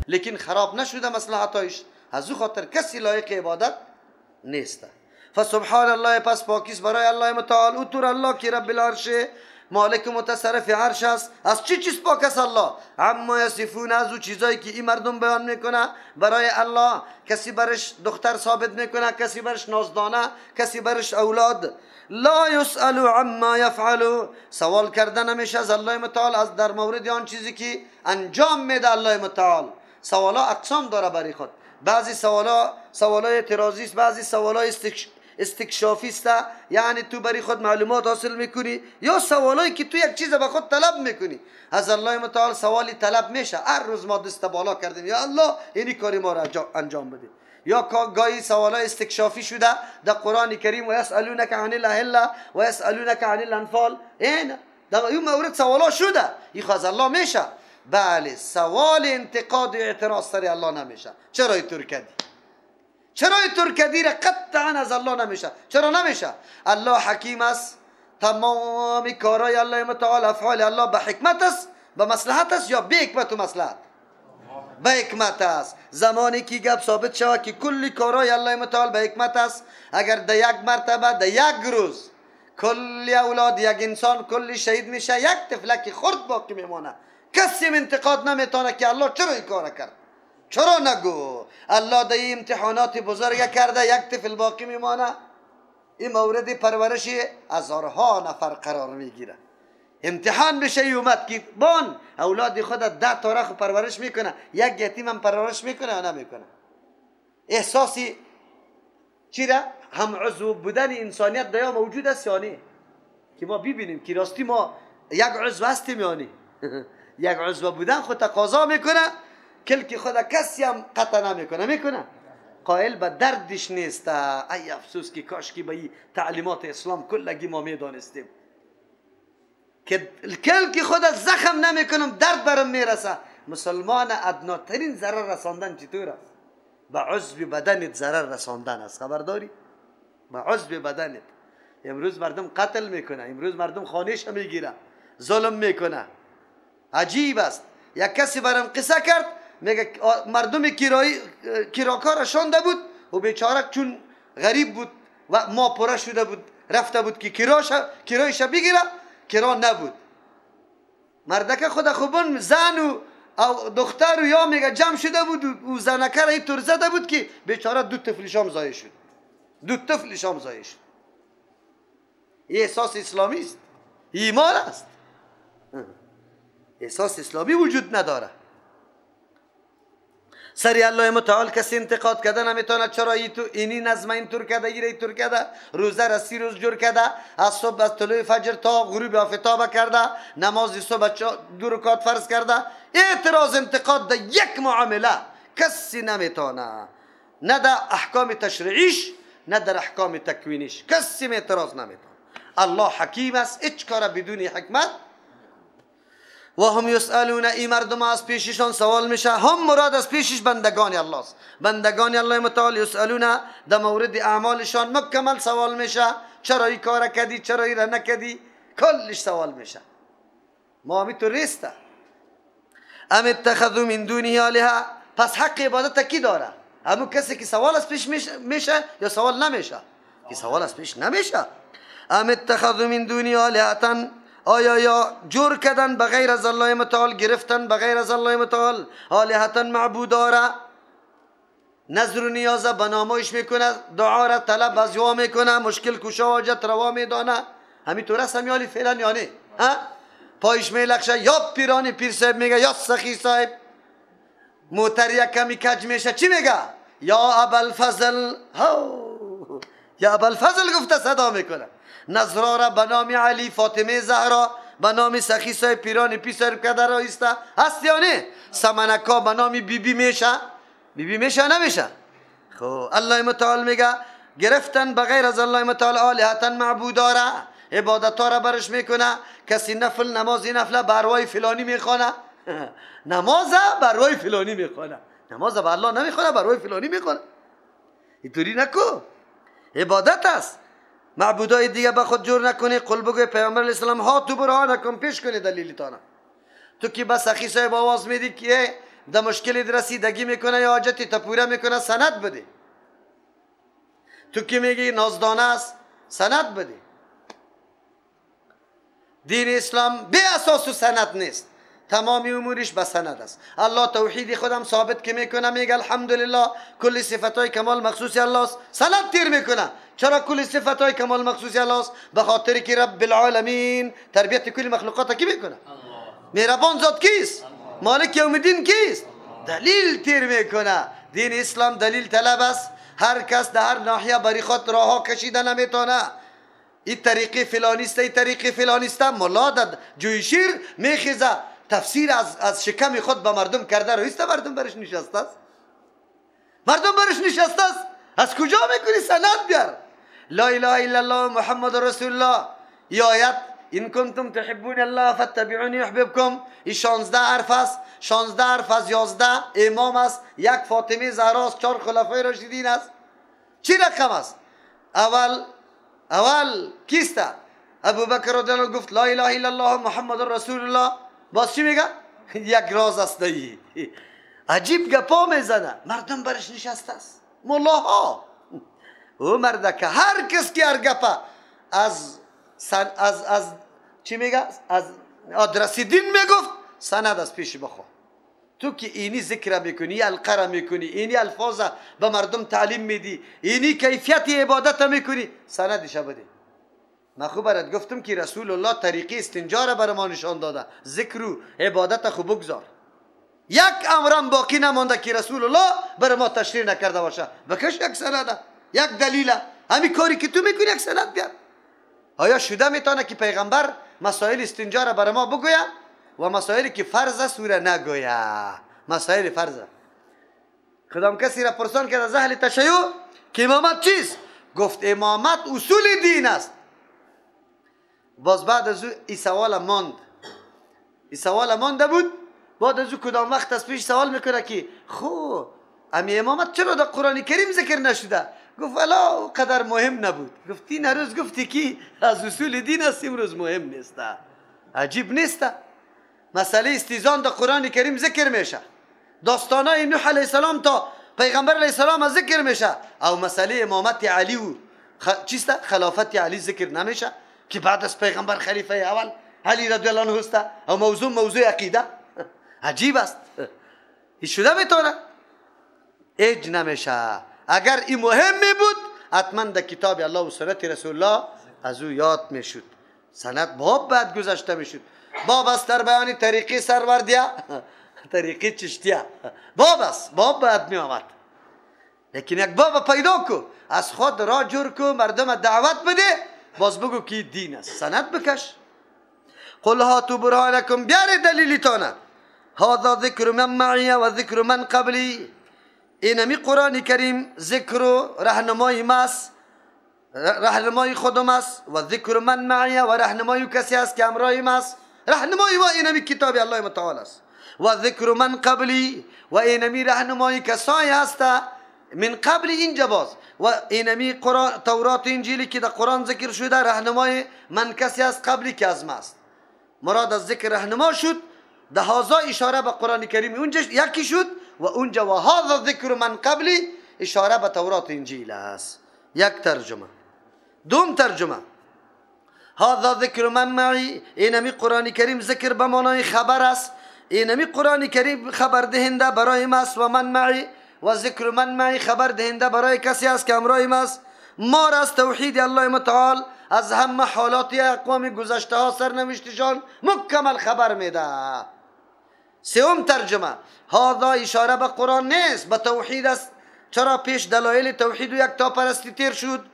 لیکن خراب نشده مصلحتایش، از او خاطر کسی لایق عبادت نیست. فسبحان الله، پس پاکیست برای الله متعال. او طور الله که رب العرش، مالک متصرف عرش است. از چی چیز پاک است الله؟ اما یصفون، از او چیزایی که این مردم بیان میکنه برای الله. کسی برش دختر ثابت میکنه، کسی برش نازدانه، کسی برش اولاد. لا یسأل عما یفعل، سوال کردن نمیشه از الله متعال از در مورد آن چیزی که انجام میده الله متعال. سوالا اقسام داره برای خود. بعضی سوالا اعتراضی است، بعضی سوالا استکشافی است، یعنی تو برای خود معلومات حاصل میکنی، یا سوالایی که تو یک چیز به خود طلب میکنی از الله متعال. سوالی طلب میشه، هر روز ما دست بالا کردیم یا الله اینی کاری ما را انجام بده. یا گاهی سوالا استکشافی شده در قرآن کریم، و یسألونک عن الاهله و یسألونک عن الانفال. این در این مورد سوالا شده، این از الله میشه. بله، سوال انتقاد و اعتراض سر الله نمیشه. چرا اینطور کردی؟ چرا اینطور کردی را قطعا از الله نمیشه. چرا نمیشه؟ الله حکیم است. تمام کارهای الله متعال، افعال الله به حکمت است، به مصلحت است، یا به حکمت و مصلحت؟ به حکمت است. زمانی که گپ ثابت شود که کلی کارهای الله متعال به حکمت است، اگر در یک مرتبه در یک روز کلی اولاد یک انسان کلی شهید میشه، یک طفلک خرد باقی میمانه، کسی انتقاد نمیتونه که الله چرا این کار کرد. چرا نگو الله در این امتحانات بزرگ کرده، یک طفل باقی میمانه. این مورد پرورش هزارها نفر قرار میگیره. امتحان بشه اومد که بان اولاد خود 10 تا رخ پرورش میکنه، یک یتیم هم پرورش میکنه یا نمیکنه؟ احساسی چی را؟ هم عضو بودن انسانیت دیا موجود است یا نه؟ که ما ببینیم که راستی ما یک عضو هستیم یا نه؟ یک عضو بودن خود تقاضا میکنه، کلک خود کسی هم قطع نمیکنه. میکنه؟ قائل به دردش نیست. ای افسوس که کاش که به این تعلیمات اسلام کلگی ما میدانستیم که کلک خود زخم نمیکنم درد برم میرسه. مسلمان ادناترین ضرر رساندن چطور است؟ به عضو بدنت ضرر رساندن است. خبرداری؟ به عضو بدنت. امروز مردم قتل میکنه، امروز مردم خانهش میگیره، ظلم میکنه. عجیب است. یک کسی برام قصه کرد، میگه مردم کراکار شانده بود و بیچاره چون غریب بود و ما پره شده بود رفته بود که کرایش بگیره، کرا نبود. مردک خود خوبان زن و دختر و یا میگه جمع شده بود و زنکه را اینطور زده بود که بیچاره 2 طفلش هم ضایع شد. 2 طفلش هم ضایع شد. این احساس اسلامی است، ایمان است. احساس اسلامی وجود نداره. سری الله متعال کسی انتقاد کرده نمیتونه. چرا اینی نظم اینطور کرده، اینطور کرده، روزه را 30 روز جور کرده، از صبح از طلوع فجر تا غروب آفتاب کرده، نماز صبح 2 رکعت فرض کرده. اعتراض انتقاد در یک معامله کسی نمیتونه، نه در احکام تشریعیش نه در احکام تکوینیش کسی اعتراض نمیتونه. الله حکیم است، هیچ کار بدون حکمت. و هم یسألون، این مردم از پیششان سوال میشه. هم مراد از پیشش بندگان الله است. بندگان الله متعال یسألون، در مورد اعمالشان مکمل سوال میشه. چرا این کار کردی، چرا این را نکردی، کلش سوال میشه. ما همینطور نیسته. ام اتخذوا من دونه آلهه، پس حق عبادت کی داره؟ همون کسی که سوال از پیش میشه یا سوال نمیشه؟ که سوال از پیش نمیشه. ام اتخذوا من دونه آلهه، آیا یا جور کردن بغیر از الله متعال، گرفتن بغیر از الله متعال آلهتا معبودا را، نظر و نیاز بنامایش میکنه، دعا را طلب از یوا میکنه، مشکل کشا حاجت روا میدانه. همینطور است همیالی فعلا یا نه؟ پایش میلخشه، یا پیرانی پیر صاحب میگه، یا سخی صاحب. موتر یک کمی کج میشه چی میگه؟ یا ابوالفضل. یا ابوالفضل گفته صدا میکنه. نظرا را به نام علی، فاطمه زهرا به نام سخی صاحب پیرانی پیر صاحب کده را ایسته هست یا نه؟ سمنکا به نام بیبی میشه؟ بیبی میشه نمیشه؟ خب الله متعال میگه گرفتن بغیر از الله متعال آلهتا معبودا را، عبادتا را برش میکنه. کسی نفل نمازی نفله بروای فلانی میخوانه، نماز بروای فلانی میخوانه، نماز به الله نمیخوانه، بروای فلانی میخوانه. اینطوری نکو، عبادت است. معبودای دیگه به خود جور نکنی. قل بگوی پیامبر علیه السلام ها تو برهانکم، پیش کنی دلیلتانه. تو که بس سخی صاحب آواز میدی که در مشکل رسیدگی میکنه یا حاجتی تا پوره میکنه سند بده. تو که میگی نازدانه است سند بده. دین اسلام به اساس و سند نیست، تمامی امورش به سند است. الله توحید خودم ثابت که میکنه، میگه الحمدلله کل صفتای کمال مخصوص الله است، سند تیر میکنه. چرا کل صفتای کمال مخصوص الله است؟ به خاطر که رب العالمین تربیت کل مخلوقات کی میکنه؟ مهربان ذات کیست؟ مالک یوم الدین کیست؟ دلیل تیر میکنه. دین اسلام دلیل طلب است. هر کس در هر ناحیه بری خود راه کشیده نمیتونه. این طریقی فلانیسته، این طریقی فلانیسته. ملا در جوی شیر میخیزه تفسیر از شکم خود به مردم کرده، رویست مردم برش نشسته است. مردم برش نشسته است. از کجا میکنی؟ سند بیار. لا اله الا الله محمد رسول الله. ای آیت این کنتم تحبون الله فاتبعونی یحببکم، این 16 حرف است. 16 حرف از 11 امام است، یک فاطمه زهرا است، 4 خلفای راشدین است. چی رقم است؟ اول کیست؟ ابوبکر رضی الله عنه گفت لا اله الا الله محمد رسول الله. باز چی میگه؟ یک راز است. عجیب گپا میزنه. مردم برش نشسته است. ملاها او مرده که هر کس که هر گپا از چی میگه؟ از آدرس دین میگفت، سند از پیش بخوا. تو که اینی ذکر میکنی، القرا میکنی، اینی الفاظ به مردم تعلیم میدی، اینی کیفیت عبادت میکنی، سندش بده. من خوب برات گفتم که رسول الله طریقی استنجا را بر ما نشان داده. ذکر و عبادت خوب بگذار. یک امرم باقی نمانده که رسول الله بر ما تشریح نکرده باشه. بکش یک سند، یک دلیل. همین کاری که تو میکنی یک سند بیار. آیا شده میتونه که پیغمبر مسائل استنجا را بر ما بگویه و مسائلی که فرض است او را نگویه؟ مسائل فرض. کدام کسی را پرسان کرد از اهل تشیع که امامت چیست؟ گفت امامت اصول دین است. باز بعد از او این سوال ماند. این سوال مانده بود. بعد از او کدام وقت از پیش سوال میکنه که خو امی امامت چرا در قرآن کریم ذکر نشده؟ گفت الا قدر مهم نبود. گفتی این روز گفتی که از اصول دین است، امروز مهم نیست. عجیب نیست؟ مسئله استیزان در قرآن کریم ذکر میشه، داستانای نوح علیه السلام تا پیغمبر علیه السلام ذکر میشه، او مسئله امامت علی و چیست؟ خلافت علی ذکر نمیشه که بعد از پیغمبر خلیفه اول علی رضی الله عنه است. او موضوع عقیده. عجیب است. این شده میتونه؟ اج نمیشه. اگر این مهم می بود حتما در کتاب الله و سنت رسول الله از او یاد میشد. سند باب بعد گذاشته میشد. باب است در بیان طریقی سروردیه، طریقی چشتیه. باب است، باب بعد می آمد. لیکن یک باب پیدا کو، از خود را جور کو، مردم دعوت بده، باز بگو که دین است. سند بکش. قل هاتوا برهانکم، بیار دلیلتانه. هذا ذکر من معی و ذکر من قبلی. اینمی قرآن کریم ذکر و رهنمای ماست، رهنمای خودم است. و ذکر من معی و رهنمای کسی است که همراه ماست. رهنمای ما اینمی کتاب الله متعال است. و ذکر من قبلی، و اینمی رهنمای کسایی است من قبل اینجا باز. و اینمی تورات انجیلی که در قرآن ذکر شده، رهنمای من کسی است قبلی که از ماست. مراد از ذکر رهنما شد. ده هازا اشاره به قرآن کریم اونجا یکی شد و اونجا و هذا ذکر من قبلی اشاره به تورات انجیل است. یک ترجمه. دوم ترجمه هذا ذکر من معی، اینمی قرآن کریم ذکر به معنای خبر است. اینمی قرآن کریم خبر دهنده برای ماست و من معی، و ذکر من معی خبر دهنده برای کسی است که همراه ماست. ما را از توحید الله متعال از همه حالات اقوام گذشته ها سرنوشتشان مکمل خبر میده. سوم ترجمه هذا اشاره به قرآن نیست، به توحید است. چرا پیش دلایل توحید و یکتا پرستی تیر شد.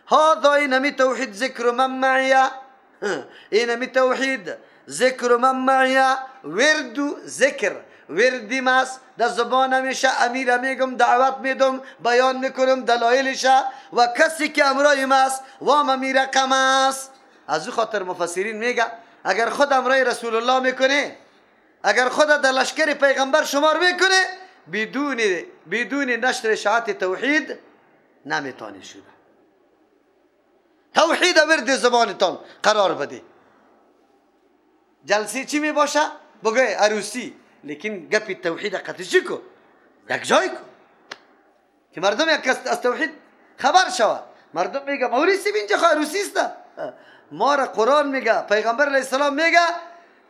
هذا اینمی توحید ذکر من معی، اینمی توحید ذکر من معی. ورد و ذکر وردی ماست. در زبان میشه امیر میگم، دعوت میدم، بیان میکنم دلایلش. و کسی که امرای ماست و امیر رقم است. از او خاطر مفسرین میگه اگر خود امرای رسول الله میکنه، اگر خود در لشکر پیغمبر شمار میکنه، بدون نشر اشاعت توحید نمیتونه شده. توحید ورد زبانتان قرار بده. جلسه چی می باشه؟ بگوی عروسی، لیکن گپی توحید قطعی کو یک جای کو که مردم یک از توحید خبر شود. مردم میگه موریسی اینجا خاروسی است، ما را قرآن میگه، پیغمبر علیه السلام میگه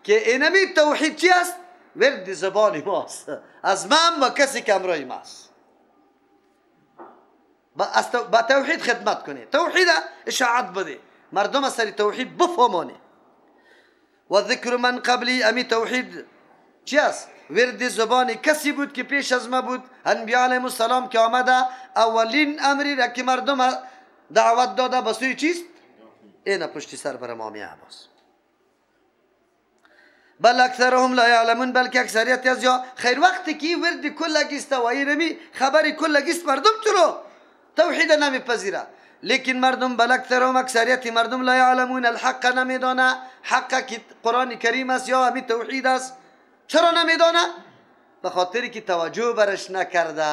که اینمی توحید چی است؟ ورد زبان ماست، از من و کسی که همراه ماست. با توحید خدمت کنه، توحید اشاعت بده، مردم از سر توحید بفهمانه. و ذکر من قبلی، امی توحید چی است؟ ورد زبان کسی بود که پیش از ما بود، انبیاء علیهم السلام که آمده اولین امری را که مردم دعوت داده به سوی چیست؟ اینا پشت سر بر امام عباس. بل اکثرهم لا یعلمون، بلکه اکثریت از یا خیر وقتی که ورد کلگیست و اینمی خبری کلگیست مردم چرا توحید نمیپذیره. لیکن مردم بل اکثرهم اکثریت مردم لا یعلمون الحق، نمیدانه حق که قرآن کریم است یا همی توحید است. چرا نمیدانه؟ به خاطری که توجه برش نکرده.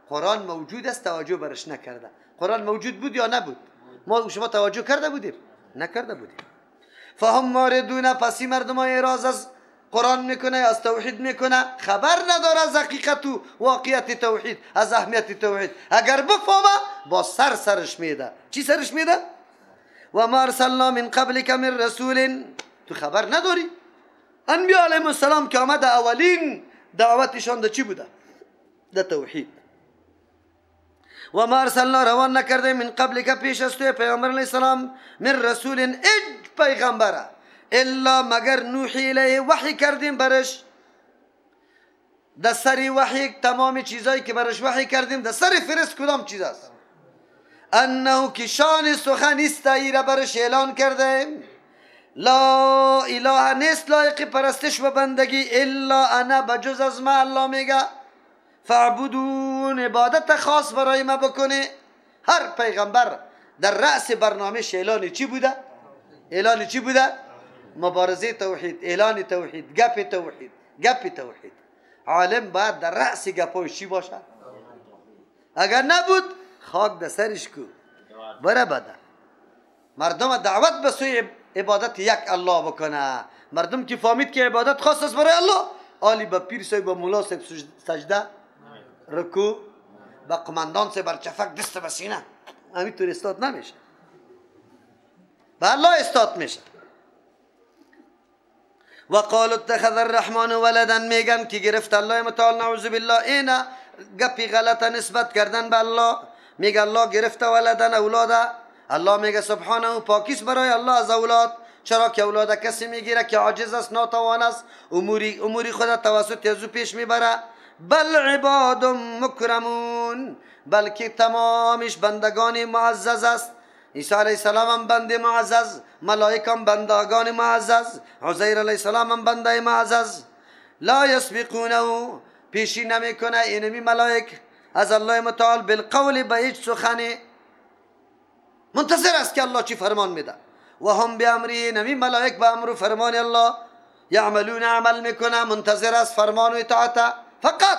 قرآن موجود است، توجه برش نکرده. قرآن موجود بود یا نبود؟ ما شما توجه کرده بودیم؟ نکرده بودیم. فهم موردون، پسی مردم های اعراض از قرآن میکنه، از توحید میکنه، خبر نداره از حقیقت و واقعیت توحید، از اهمیت توحید. اگر بفهمه با سرش میده. چی سرش میده؟ و ما ارسلنا من قبلک من رسول، تو خبر نداری؟ انبیاء علیهم السلام که آمده اولین دعوتشان ده چی بوده؟ ده توحید. و ما ارسلنا روان نکرده من قبل که پیش از توی پیغمبر علیه السلام من رسول اج پیغمبره الا مگر نوحی الیه وحی کردیم برش. در سری وحی تمام چیزایی که برش وحی کردیم در سری فرست کدام چیز است؟ انه که شان سخن است را برش اعلان کردیم لا اله نیست لایق پرستش و بندگی الا انا بجز از ما. الله میگه فعبدون، عبادت خاص برای ما بکنه. هر پیغمبر در رأس برنامه اعلان چی بوده؟ اعلان چی بوده؟ مبارزه توحید، اعلان توحید، گپ توحید، گپ توحید. عالم باید در رأس گپای چی باشه؟ اگر نبود خاک در سرش کو بره بده. مردم دعوت به سوی عبادت یک الله بکنه. مردم که فهمید که عبادت خاص است برای الله، آلی با پیر صاحب با مولا صاحب سجده، رکوع، با قماندان صاحب برچفک دست به سینه، همینطور استاد نمیشه، به الله استاد میشه. و قالوا اتخذ الرحمن ولدا، میگن که گرفت الله متعال نعوذ بالله. اینا گپی غلطه نسبت کردن به الله. میگه الله گرفت ولدن، اولاده. الله میگه سبحانه پاکیست برای الله از اولاد. چرا که اولاد کسی میگیره که عاجز است، ناتوان است، اموری خود توسط ازو پیش میبره. بل عباد مکرمون، بلکه تمامش بندگان معزز است. عیسی علیه السلام هم بنده معزز، ملائکه هم بندگان معزز، عزیر علیه السلام هم بنده معزز. لا یسبقونه، پیشی نمیکنه اینمی ملائک از الله متعال بالقول، به هیچ سخنی. منتظر است که الله چی فرمان میده. و هم به امری، نمی ملائک به امر و فرمان الله یعملون، عمل میکنه، منتظر است فرمان و اطاعت. فقط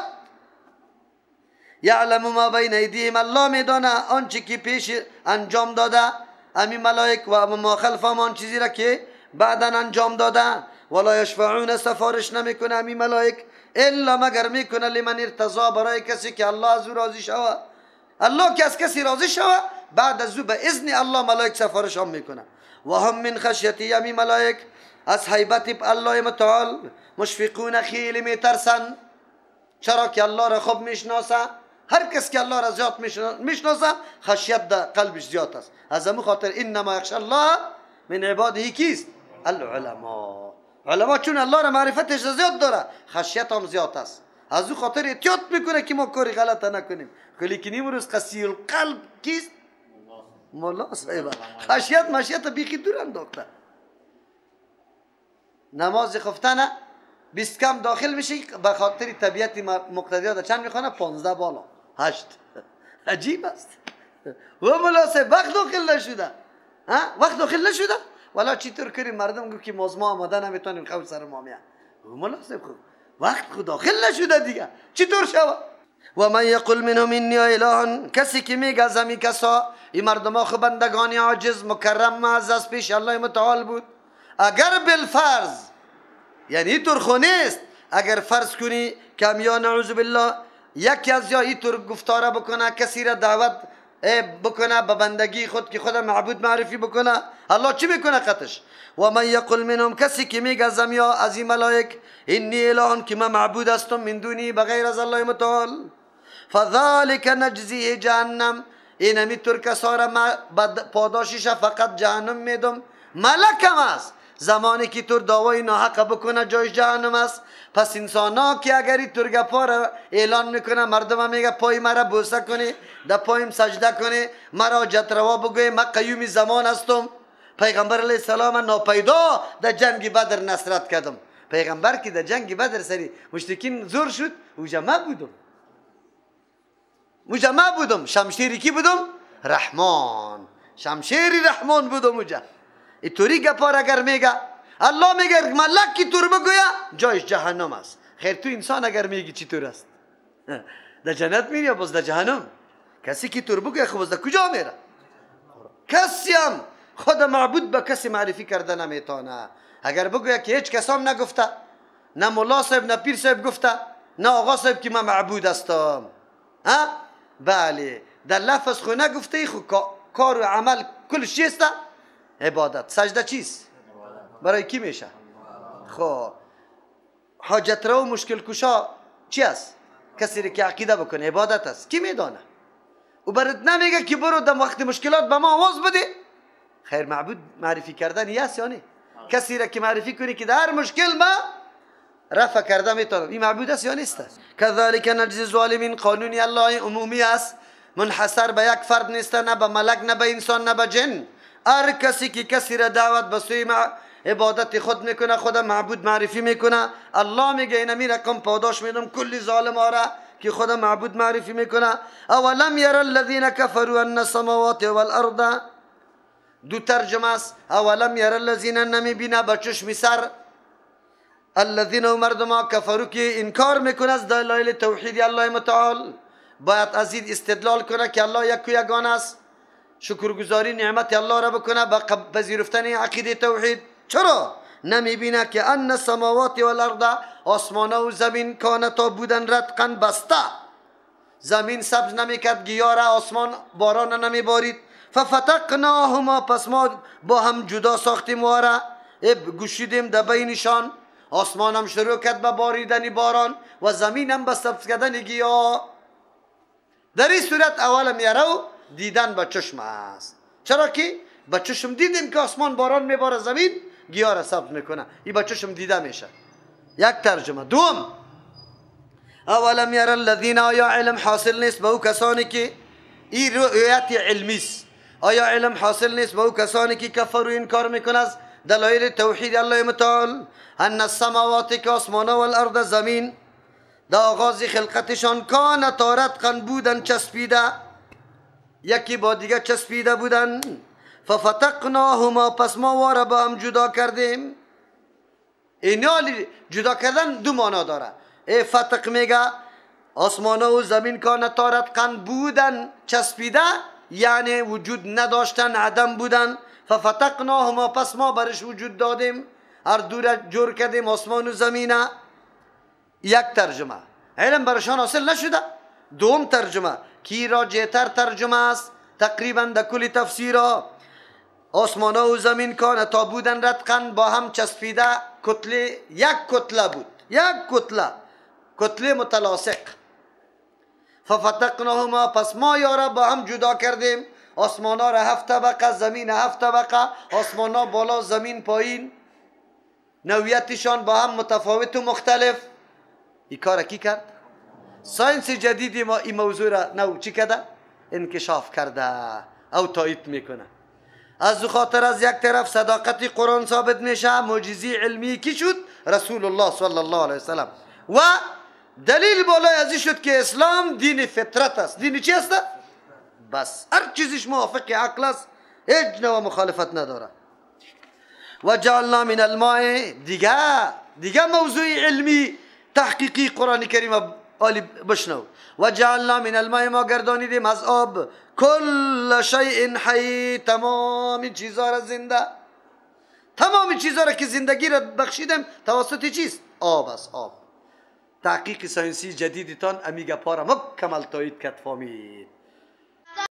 یعلم ما بین ایدیهم، الله میدانه آنچه که پیش انجام داده امی ملائک و ما خلفهم، آن چیزی را که بعدا انجام داده. ولا یشفعون، سفارش نمیکنه امی ملائک الا مگر میکنه لمن ارتضا، برای کسی که الله از او راضی شود. الله که از کسی راضی شود بعد از او به اذن الله ملائک سفارش هم میکنه. و هم من خشیتی، امی ملائک از حیبت الله متعال مشفقون، خیلی میترسن. چرا که الله را خوب میشناسه. هر کس که الله را زیاد میشناسه خشیت در قلبش زیاد است. از همون خاطر انما یخشی الله من عباده کیست؟ العلماء. علما چون الله را معرفتش زیاد داره خشیت هم زیاد است. از اون خاطر احتیاط میکنه که ما کاری غلط نکنیم. لیکن امروز قسی القلب کیست؟ مولا صاحب. خشیت مشیت بیخی دور انداخته. نماز خفتنه 20 کم داخل میشه به خاطر طبیعت مقتدیات چند میخوانه؟ 15 بالا 8. عجیب است. و مولا صاحب وقت داخل نشده. وقت داخل نشده؟ والا چطور کنیم؟ مردم گفت که ما آماده نمیتونیم خود سر مامیه. و مولا صاحب وقت خود داخل نشده دیگه چطور شود؟ و من یقول منهم انی اله، کسی که میگه از همی کسا این مردم ها خود بندگانی عاجز مکرم معزز پیش الله متعال بود. اگر بالفرض یعنی طور خو نیست، اگر فرض کنی کم یا نعوذ بالله یکی از یا اینطور گفتاره بکنه کسی را دعوت بکنه به بندگی خود که خود معبود معرفی بکنه، الله چی میکنه قطش؟ و من یقل منهم، کسی که میگه از این ملائک انی اله، که من معبود هستم من دونی بغیر از الله متعال، فذلك نجزیه جهنم، این همیطور کسا را ما پاداشش فقط جهنم میدم. ملک هم است، زمانی که تو دعوای ناحق بکنه جایش جهنم است. پس انسان ها که اگر این گپا را اعلان میکنه، مردم هم میگه پای مرا بوسه کنی، در پایم سجده کنی، مرا جتروا بگوی من قیوم زمان هستم. پیغمبر علیه السلام ناپیدا در جنگ بدر نصرت کردم. پیغمبر که در جنگ بدر سری مشرکین زور شد، اوجا ما بودم شمشیری کی بودم؟ رحمان، شمشیری رحمان بودم اوجا. اینطوری گپا را اگر میگه، الله میگه ملک کی طور بگویا جایش جهنم است. خیر تو انسان اگر میگی چی طور است؟ در جنت میری یا باز در جهنم؟ کسی کی طور بگویا خب باز در کجا میره؟ کسی هم خود معبود به کسی معرفی کرده نمیتونه. اگر بگویا که هیچ کس هم نگفته، نه مولا صاحب نه پیر صاحب گفته، نه آقا صاحب که من معبود هستم، بله در لفظ خو نگفته، خو کار و عمل کلش چیسته؟ عبادت. سجده چیست؟ برای کی میشه؟ خب حاجت رو و مشکل کشا چی است؟ کسی که عقیده بکنه عبادت است. کی میدانه؟ او برات نمیگه که برو در وقت مشکلات به ما آواز بده. خیر معبود معرفی کردن یست یا نه؟ کسی را که معرفی کنی که در هر مشکل ما رفع کرده میتونه، این معبود است یا نیست؟ کذالک نجزی الظالمین، قانونی الله عمومی است، منحصر به یک فرد نیست، نه به ملک نه به انسان نه به جن. هر کسی که کسی را دعوت به سوی عبادت خود میکنه، خود معبود معرفی میکنه، الله میگه این می رقم پاداش میدم کلی ظالم را که خود معبود معرفی میکنه. اولم یر الذین کفروا ان السماوات والارض، دو ترجمه است. اولم یر الذین، نمیبینه به چشم سر، الذین و مردم کفروا که انکار میکنه از دلایل توحید الله متعال، باید از این استدلال کنه که الله یک و یگانه است، شکرگزاری نعمت الله را بکنه با پذیرفتن عقیده توحید. چرا نمیبینه که ان السماوات والارض، آسمان و زمین کانتا بودن رتقا بسته، زمین سبز نمیکرد گیاه را، آسمان باران نمیبارید، ففتقناهما، پس ما با هم جدا ساختیم و را گشودیم در بینشان. آسمان هم شروع کرد به باریدن باران و زمین هم به سبز کردن گیاه. در این صورت اولم یرو، دیدن با چشم است. چرا که با چشم دیدیم که آسمان باران میباره، زمین گیاه را سبز میکنه، این با چشم دیده میشه. یک ترجمه. دوم، اولم یر الذین، آیا علم حاصل نیست به او کسانی که، این رؤیت علمی است، آیا علم حاصل نیست به او کسانی که کفر و انکار میکنه از دلایل توحید الله متعال، ان السماوات، که آسمان و الارض زمین، در آغاز خلقتشان کان رتقا بودن چسبیده، یکی با دیگه چسبیده بودن، ففتقناهما، پس ما واره با هم جدا کردیم. اینالی جدا کردن دو معنا داره. فتق میگه آسمان و زمین کان رتقا بودن چسبیده، یعنی وجود نداشتن، عدم بودن. ففتقناهما، پس ما برش وجود دادیم، هر دو جور کردیم آسمان و زمینه. یک ترجمه. علم برشان حاصل نشده. دوم ترجمه کی راجع‌تر ترجمه است تقریبا در کل تفسیرها، آسمان و زمین کانتا بودن رتقا، با هم چسبیده، کتله، یک کتله بود، یک کتله متلاصق. ففتقناهما، پس ما یارا با هم جدا کردیم، آسمان ها را 7 طبقه، زمین 7 طبقه، آسمان ها بالا، زمین پایین، نوعیتشان با هم متفاوت و مختلف. این کار کی کرد؟ ساینس جدیدی ما این موضوع را نو چی کرده؟ انکشاف کرده او تایید میکنه. از خاطر از یک طرف صداقت قرآن ثابت میشه، معجزه علمی کی شد؟ رسول الله صلی الله علیه وسلم. و دلیل بالای ازی شد که اسلام دین فطرت است. دین چی است؟ بس هر چیزش موافق عقل است، هیچ نوع مخالفت نداره. و جعلنا من الماء، دیگه موضوع علمی تحقیقی قرآن کریم آلی بشنو. و جعلنا من الماء، ما گردانیدیم از آب، کل شیء حی، تمام چیزا را زنده، تمام چیزا را که زندگی را بخشیدم توسط چیست؟ آب است. آب تحقیق ساینسی جدیدتان امیگا پارا مکمل تایید کد فامید.